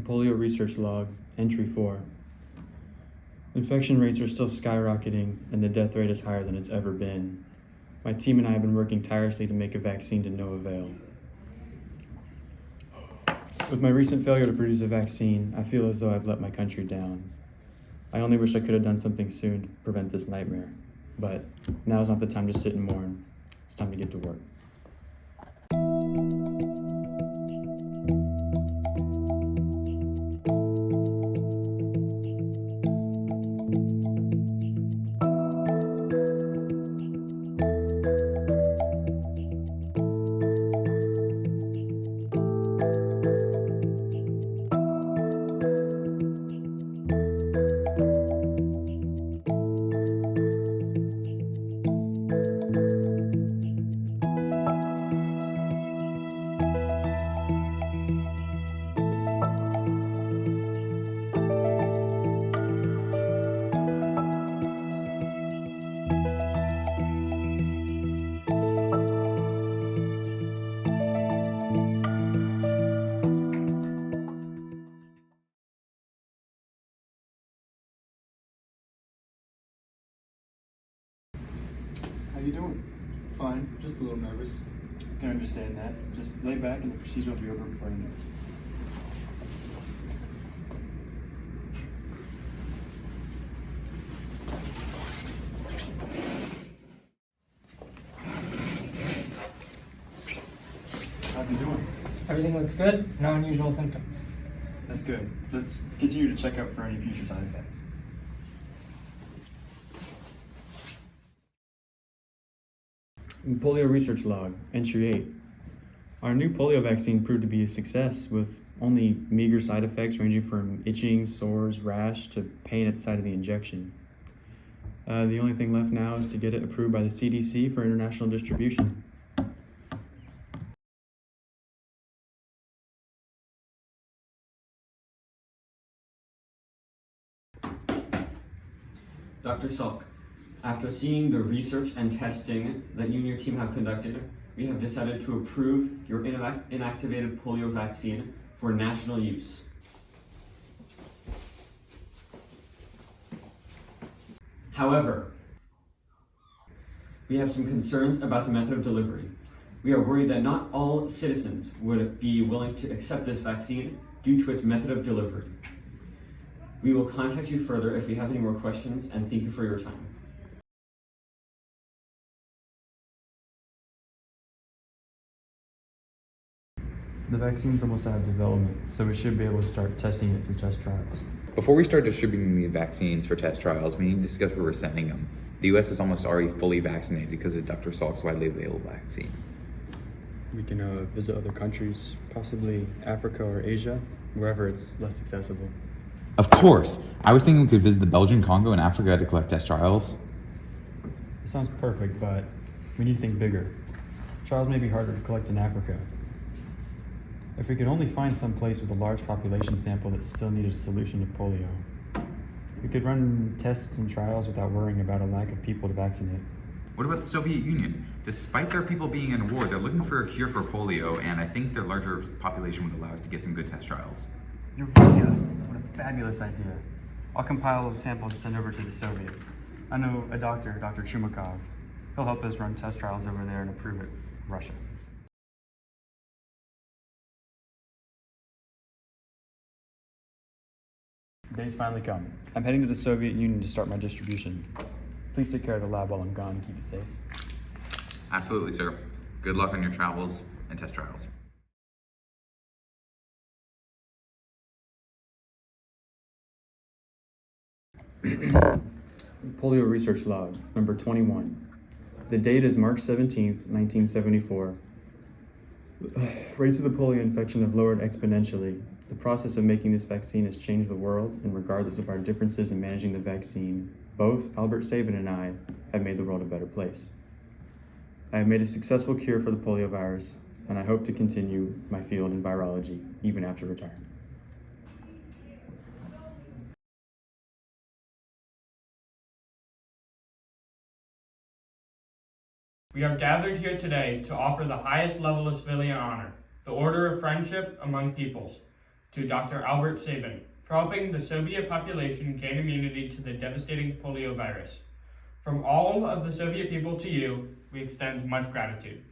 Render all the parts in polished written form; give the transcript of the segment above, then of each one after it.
Polio research log, entry 4. Infection rates are still skyrocketing and the death rate is higher than it's ever been. My team and I have been working tirelessly to make a vaccine to no avail. With my recent failure to produce a vaccine, I feel as though I've let my country down. I only wish I could have done something soon to prevent this nightmare. But now is not the time to sit and mourn. It's time to get to work. How you doing? Fine, just a little nervous. I can understand that. Just lay back and the procedure will be over before you know it. How's he doing? Everything looks good, no unusual symptoms. That's good. Let's continue to check out for any future side effects. Polio research log, entry 8. Our new polio vaccine proved to be a success with only meager side effects ranging from itching, sores, rash, to pain at the site of the injection. The only thing left now is to get it approved by the CDC for international distribution. Dr. Salk, after seeing the research and testing that you and your team have conducted, we have decided to approve your inactivated polio vaccine for national use. However, we have some concerns about the method of delivery. We are worried that not all citizens would be willing to accept this vaccine due to its method of delivery. We will contact you further if we have any more questions, and thank you for your time. The vaccine's almost out of development, so we should be able to start testing it through test trials. Before we start distributing the vaccines for test trials, we need to discuss where we're sending them. The US is almost already fully vaccinated because of Dr. Salk's widely available vaccine. We can visit other countries, possibly Africa or Asia, wherever it's less accessible. Of course! I was thinking we could visit the Belgian Congo and Africa to collect test trials. It sounds perfect, but we need to think bigger. Trials may be harder to collect in Africa. If we could only find some place with a large population sample that still needed a solution to polio, we could run tests and trials without worrying about a lack of people to vaccinate. What about the Soviet Union? Despite their people being in a war, they're looking for a cure for polio, and I think their larger population would allow us to get some good test trials. You're really good. What a fabulous idea. I'll compile a sample to send over to the Soviets. I know a doctor, Dr. Chumakov. He'll help us run test trials over there and approve it in Russia. The day's finally come. I'm heading to the Soviet Union to start my distribution. Please take care of the lab while I'm gone and keep it safe. Absolutely, sir. Good luck on your travels and test trials. Polio research log, number 21. The date is March 17th, 1974. Rates of the polio infection have lowered exponentially. The process of making this vaccine has changed the world, and regardless of our differences in managing the vaccine, both Albert Sabin and I have made the world a better place. I have made a successful cure for the polio virus, and I hope to continue my field in virology even after retirement. We are gathered here today to offer the highest level of civilian honor, the Order of Friendship among Peoples, to Dr. Albert Sabin for helping the Soviet population gain immunity to the devastating polio virus. From all of the Soviet people to you, we extend much gratitude.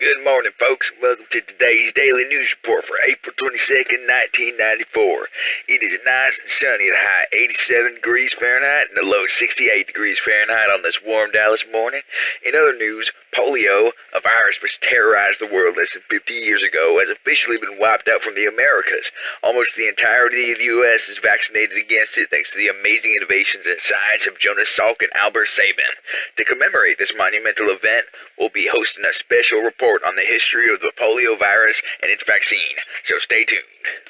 Good morning, folks, and welcome to today's Daily News Report for April 22nd, 1994. It is nice and sunny at a high 87 degrees Fahrenheit and a low 68 degrees Fahrenheit on this warm Dallas morning. In other news, polio, a virus which terrorized the world less than 50 years ago, has officially been wiped out from the Americas. Almost the entirety of the U.S. is vaccinated against it thanks to the amazing innovations and science of Jonas Salk and Albert Sabin. To commemorate this monumental event, we'll be hosting a special report on the history of the polio virus and its vaccine, so stay tuned.